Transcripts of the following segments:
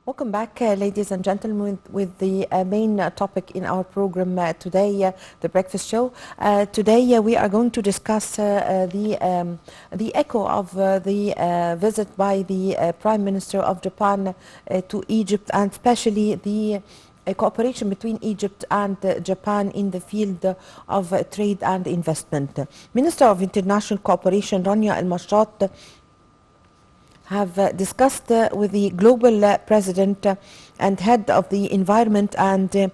Welcome back, ladies and gentlemen, with the main topic in our program today, the Breakfast Show. Today we are going to discuss the echo of the visit by the Prime Minister of Japan to Egypt, and especially the cooperation between Egypt and Japan in the field of trade and investment. Minister of International Cooperation Rania Al-Mashrat have discussed with the global president and head of the environment and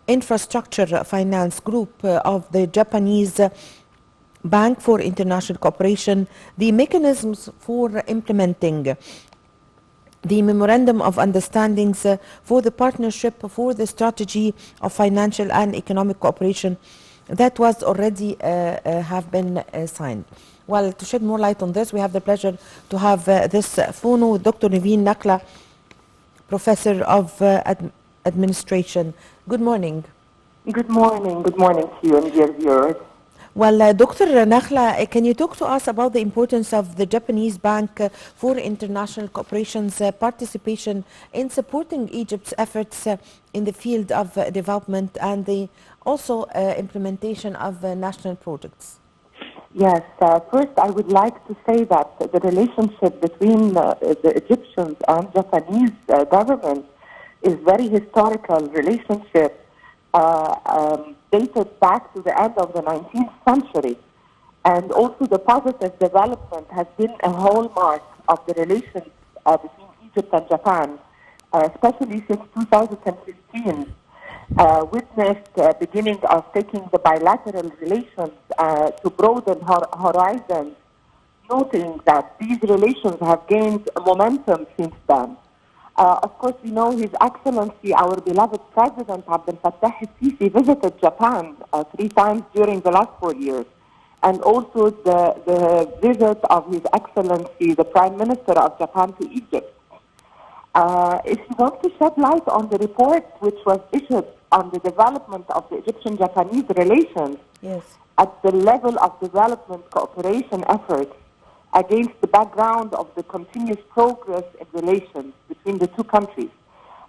infrastructure finance group of the Japanese Bank for International Cooperation the mechanisms for implementing the memorandum of understandings for the partnership for the strategy of financial and economic cooperation that was already have been signed. Well, to shed more light on this, we have the pleasure to have this phone with Dr. Nevine Nakhla, Professor of Administration. Good morning. Good morning. Good morning to you and dear viewers. Well, Dr. Nakhla, can you talk to us about the importance of the Japanese Bank for International Cooperation's participation in supporting Egypt's efforts in the field of development and the also implementation of national projects? Yes, first I would like to say that the relationship between the Egyptians and Japanese government is very historical relationship dated back to the end of the 19th century. And also the positive development has been a hallmark of the relations between Egypt and Japan, especially since 2015. Witnessed beginning of taking the bilateral relations to broaden horizons, noting that these relations have gained momentum since then. Of course, we know His Excellency, our beloved President Abdel Fattah al-Sisi, visited Japan 3 times during the last 4 years, and also the visit of His Excellency, the Prime Minister of Japan, to Egypt. If you want to shed light on the report which was issued on the development of the Egyptian-Japanese relations, yes, at the level of development cooperation efforts against the background of the continuous progress in relations between the two countries.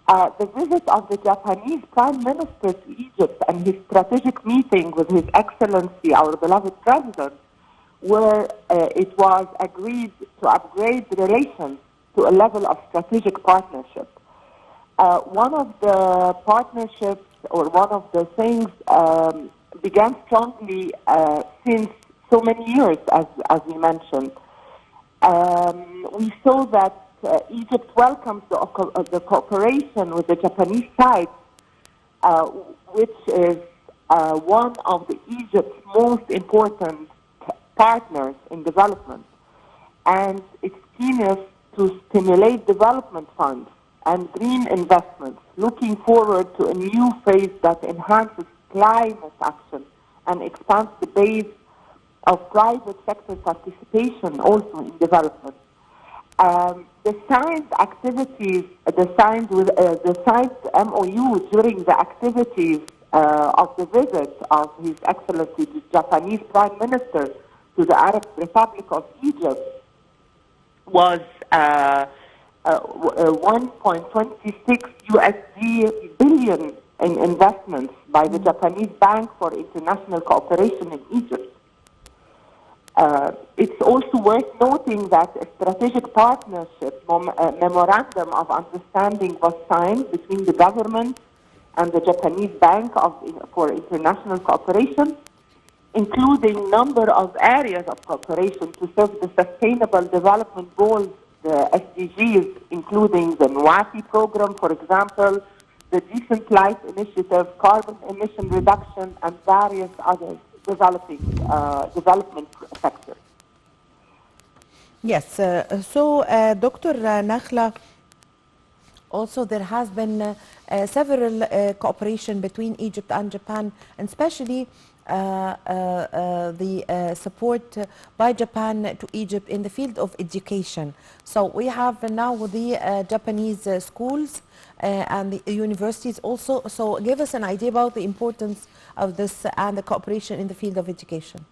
The visit of the Japanese Prime Minister to Egypt and his strategic meeting with His Excellency, our beloved President, where it was agreed to upgrade relations to a level of strategic partnership. One of the partnerships, or one of the things, began strongly since so many years, as we mentioned. We saw that Egypt welcomes the cooperation with the Japanese side, which is one of Egypt's most important partners in development, and its keenness to stimulate development funds and green investments, looking forward to a new phase that enhances climate action and expands the base of private sector participation also in development. The signed activities, the signed MOU during the activities of the visit of His Excellency, the Japanese Prime Minister, to the Arab Republic of Egypt was 1.26 USD billion in investments by the Japanese Bank for International Cooperation in Egypt. It's also worth noting that a strategic partnership memorandum of understanding was signed between the government and the Japanese Bank for International Cooperation, including number of areas of cooperation to serve the Sustainable Development Goals, the SDGs, including the NWAFI program, for example, the Decent Life Initiative, carbon emission reduction, and various other development sectors. Yes, so Dr. Nakhla, also there has been several cooperation between Egypt and Japan, and especially the support by Japan to Egypt in the field of education. So we have now the Japanese schools and the universities also. So give us an idea about the importance of this and the cooperation in the field of education.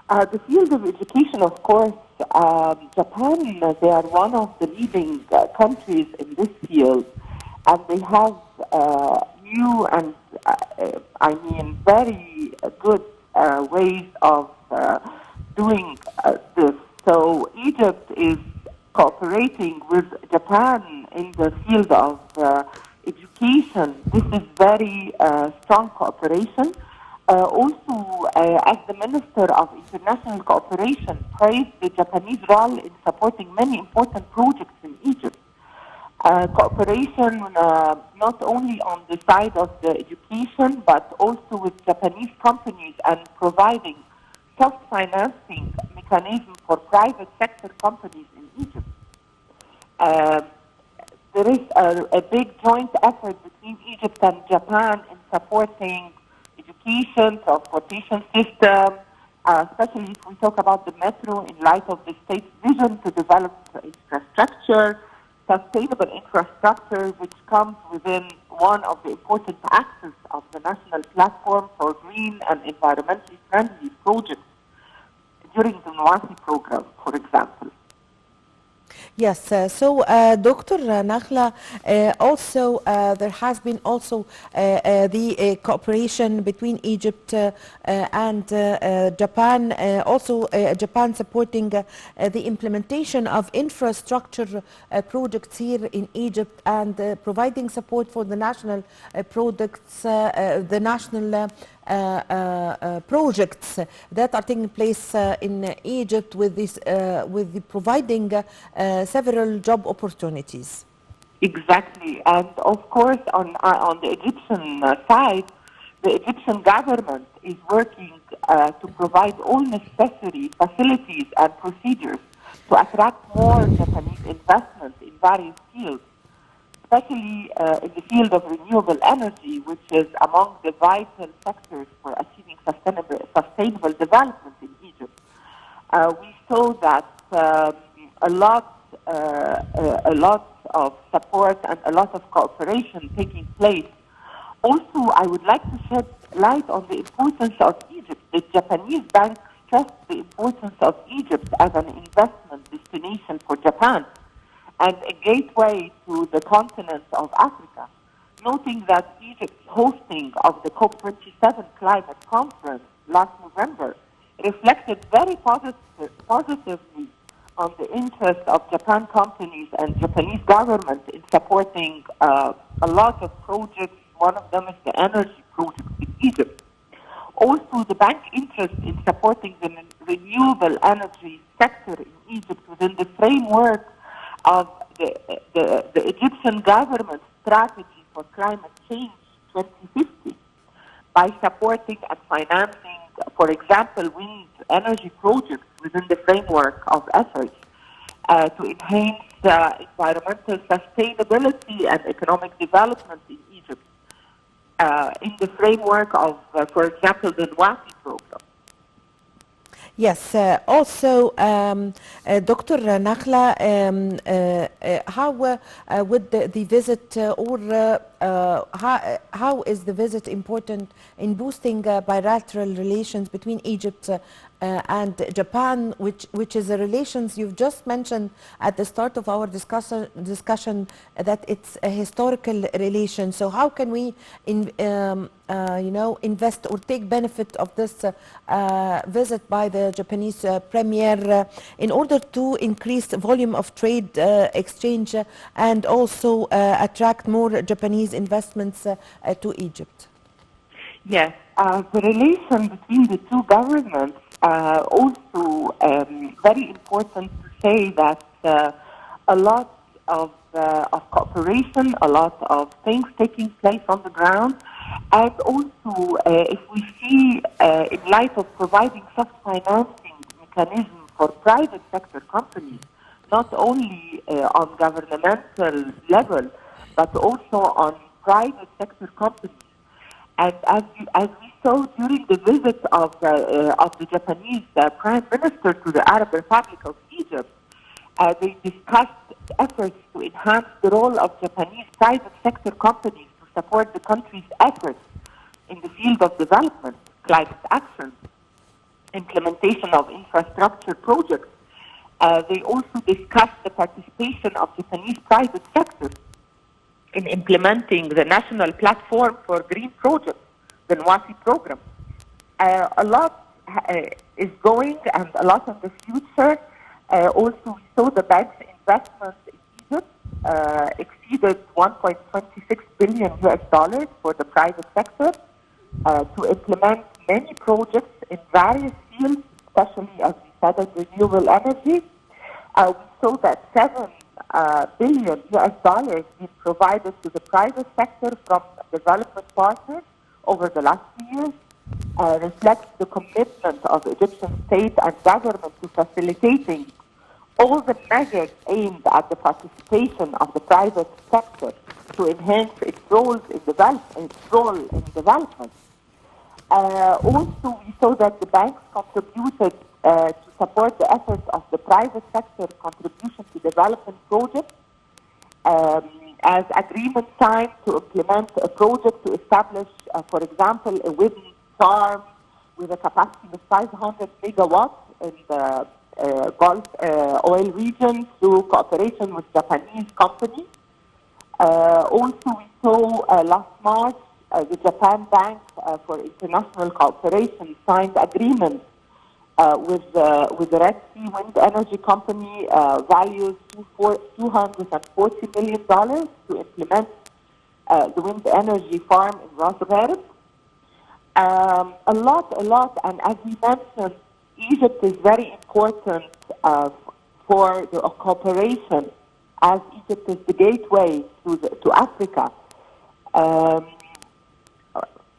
The field of education, of course, Japan, they are one of the leading countries in this field, and they have new and, I mean, very good ways of doing this. So Egypt is cooperating with Japan in the field of education. This is very strong cooperation. As the Minister of International Cooperation, praised the Japanese role in supporting many important projects in Egypt. Cooperation not only on the side of the education, but also with Japanese companies and providing self-financing mechanism for private sector companies in Egypt. There is a big joint effort between Egypt and Japan in supporting education, transportation system, especially if we talk about the metro in light of the state's vision to develop infrastructure, sustainable infrastructure, which comes within one of the important axes of the national platform for green and environmentally friendly projects during the NWASI program, for example. Yes, Dr. Nakhla, also there has been also the cooperation between Egypt and Japan, also Japan supporting the implementation of infrastructure projects here in Egypt and providing support for the national products, the national projects that are taking place in Egypt with this, with the providing several job opportunities. Exactly, and of course, on the Egyptian side, the Egyptian government is working to provide all necessary facilities and procedures to attract more Japanese investment in various fields, especially in the field of renewable energy, which is among the vital sectors for achieving sustainable development in Egypt. We saw that a lot of support and a lot of cooperation taking place. Also, I would like to shed light on the importance of Egypt. The Japanese bank stressed the importance of Egypt as an investment destination for Japan and a gateway to the continent of Africa, noting that Egypt's hosting of the COP27 climate conference last November reflected very positively on the interest of Japan companies and Japanese government in supporting a lot of projects. One of them is the energy project in Egypt. Also, the bank interest in supporting the renewable energy sector in Egypt within the framework of the Egyptian government strategy for climate change 2050 by supporting and financing, for example, wind energy projects within the framework of efforts to enhance environmental sustainability and economic development in Egypt in the framework of, for example, the NWASI program. Yes, also, Dr. Nakhla, how would the visit how is the visit important in boosting bilateral relations between Egypt and Japan, which is the relations you've just mentioned at the start of our discussion that it's a historical relation. So how can we invest or take benefit of this visit by the Japanese premier in order to increase the volume of trade exchange and also attract more Japanese investments to Egypt? Yes, the relation between the two governments also very important to say that a lot of cooperation, a lot of things taking place on the ground, and also if we see in light of providing soft financing mechanism for private sector companies, not only on governmental level, but also on private sector companies. And as we saw during the visit of the Japanese Prime Minister to the Arab Republic of Egypt, they discussed efforts to enhance the role of Japanese private sector companies to support the country's efforts in the field of development, climate action, implementation of infrastructure projects, They also discussed the participation of Japanese private sector in implementing the national platform for green projects, the NWASI program. A lot is going and a lot in the future. Also, we saw the bank's investments in Egypt exceeded 1.26 billion US dollars for the private sector to implement many projects in various fields, especially, as we said, in renewable energy. We saw that 7 billion US dollars being provided to the private sector from development partners over the last 2 years. Reflects the commitment of the Egyptian state and government to facilitating all the measures aimed at the participation of the private sector to enhance its role in development. Also, we saw that the banks contributed to support the efforts of the private sector contribution to development projects, as agreements signed to implement a project to establish, for example, a wind farm with a capacity of 500 megawatts in the Gulf oil region through cooperation with Japanese companies. Also, we saw last March the Japan Bank for International Cooperation signed agreements with the Red Sea Wind Energy Company valued $240 million to implement the wind energy farm in Ras Gharib. A lot, and as we mentioned, Egypt is very important for the cooperation, as Egypt is the gateway to Africa.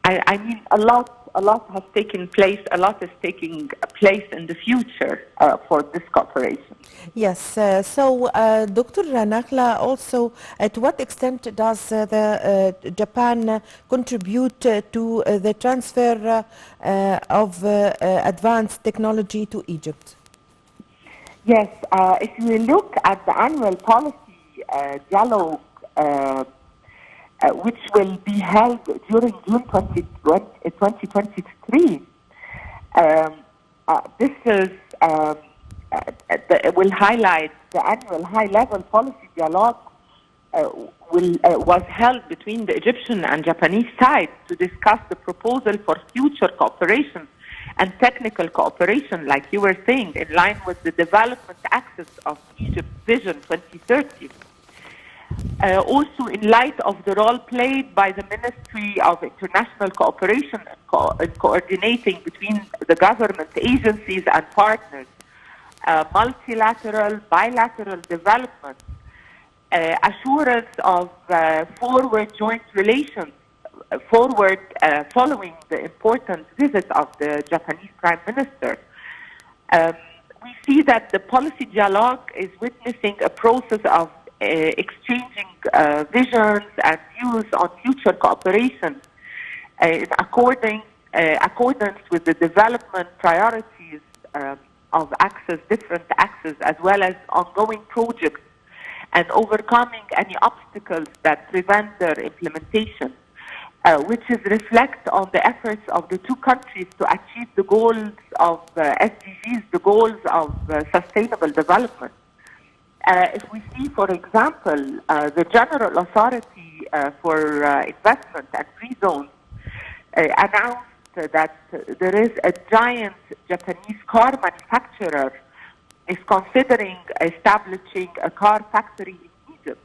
I mean, a lot has taken place, a lot is taking place in the future for this cooperation. Yes, Dr. Nakhla, also, to what extent does Japan contribute to the transfer of advanced technology to Egypt? Yes, if you look at the annual policy dialogue, which will be held during June 2023, this is will highlight the annual high-level policy dialogue was held between the Egyptian and Japanese sides to discuss the proposal for future cooperation and technical cooperation, like you were saying, in line with the development axis of Egypt's Vision 2030. Also, in light of the role played by the Ministry of International Cooperation in coordinating between the government agencies and partners, multilateral, bilateral development, assurance of forward joint relations, following the important visit of the Japanese Prime Minister. We see that the policy dialogue is witnessing a process of exchanging visions and views on future cooperation in accordance with the development priorities of different axes, as well as ongoing projects, and overcoming any obstacles that prevent their implementation, which is reflect on the efforts of the two countries to achieve the goals of SDGs, the goals of sustainable development. If we see, for example, the General Authority for Investment and Free Zones announced that there is a giant Japanese car manufacturer is considering establishing a car factory in Egypt.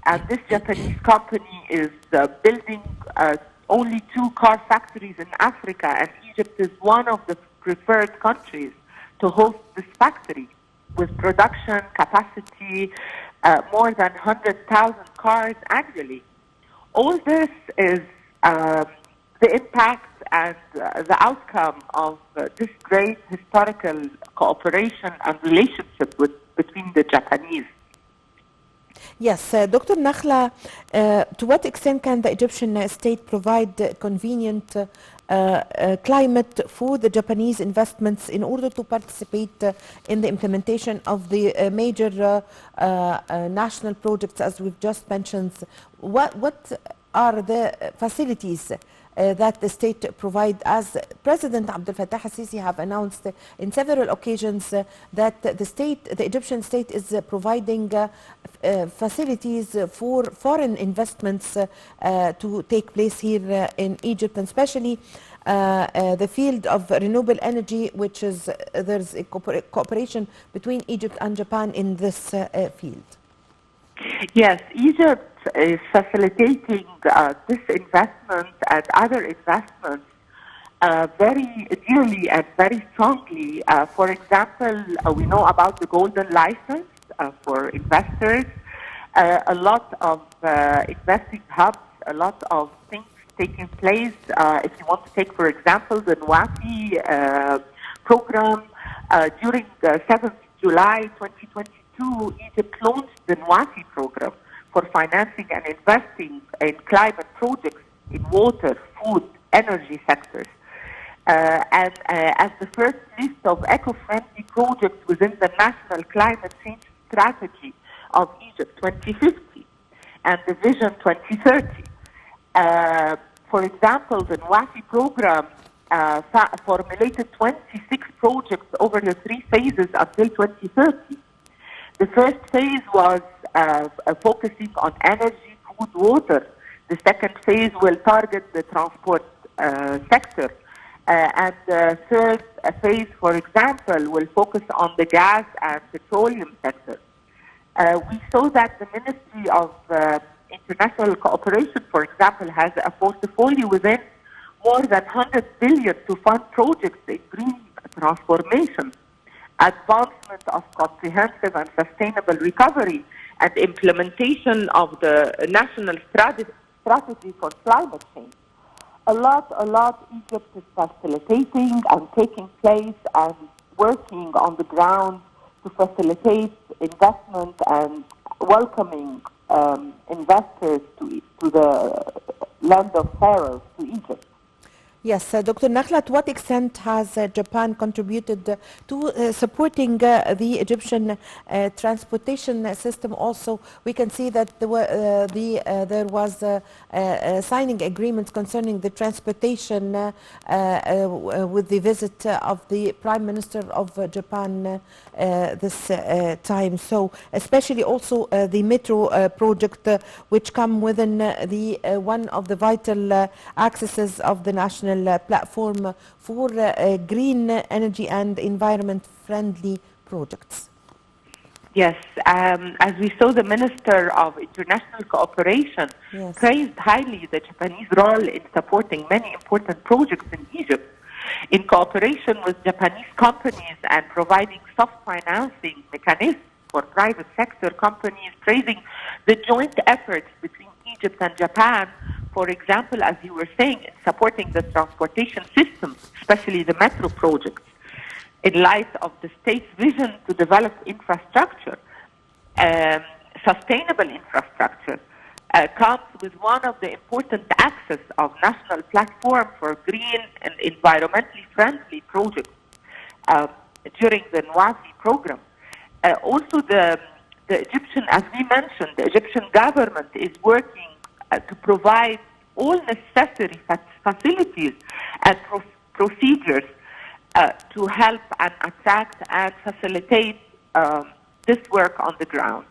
And this Japanese company is building only 2 car factories in Africa, and Egypt is one of the preferred countries to host this factory, with production capacity more than 100,000 cars annually. All this is the impact and the outcome of this great historical cooperation and relationship between the Japanese. Yes, Dr. Nakhla, to what extent can the Egyptian state provide convenient climate for the Japanese investments in order to participate in the implementation of the major national projects, as we've just mentioned? What are the facilities that the state provide, as President Abdel Fattah al-Sisi have announced in several occasions that the Egyptian state is providing facilities for foreign investments to take place here in Egypt, and especially the field of renewable energy, which is there's a cooperation between Egypt and Japan in this field. Yes, Egypt is facilitating this investment and other investments very dearly and very strongly. For example, we know about the golden license for investors, a lot of investing hubs, a lot of things taking place. If you want to take, for example, the NWAFI program, during 7th July 2022, Egypt launched the NWAFI program for financing and investing in climate projects in water, food, energy sectors. And as the first list of eco-friendly projects within the National Climate Change Strategy of Egypt 2050 and the Vision 2030. For example, the NWAFI program formulated 26 projects over the 3 phases until 2030. The first phase was focusing on energy, food, water. The second phase will target the transport sector. And the third phase, for example, will focus on the gas and petroleum sector. We saw that the Ministry of International Cooperation, for example, has a portfolio within more than 100 billion to fund projects in green transformation, advancement of comprehensive and sustainable recovery, and implementation of the national strategy for climate change. A lot Egypt is facilitating and taking place and working on the ground to facilitate investment and welcoming investors to the land of pharaohs, to Egypt. Yes, Dr. Nakhla, to what extent has Japan contributed to supporting the Egyptian transportation system? Also, we can see that there was signing agreements concerning the transportation with the visit of the Prime Minister of Japan this time. So, especially also the metro project, which come within the one of the vital accesses of the national platform for green energy and environment-friendly projects. Yes, as we saw, the Minister of International Cooperation praised highly the Japanese role in supporting many important projects in Egypt, in cooperation with Japanese companies and providing soft financing mechanisms for private sector companies, praising the joint efforts between Egypt and Japan. For example, as you were saying, in supporting the transportation system, especially the metro projects, in light of the state's vision to develop infrastructure, sustainable infrastructure, comes with one of the important axes of national platform for green and environmentally friendly projects during the NWAFI program. Also, the Egyptian, as we mentioned, the Egyptian government is working to provide all necessary facilities and procedures to help and attract and facilitate this work on the ground.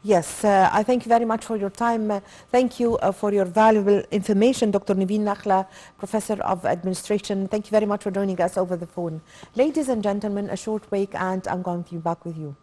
Yes, I thank you very much for your time. Thank you for your valuable information, Dr. Nevine Nakhla, Professor of Administration. Thank you very much for joining us over the phone. Ladies and gentlemen, a short break and I'm going to be back with you.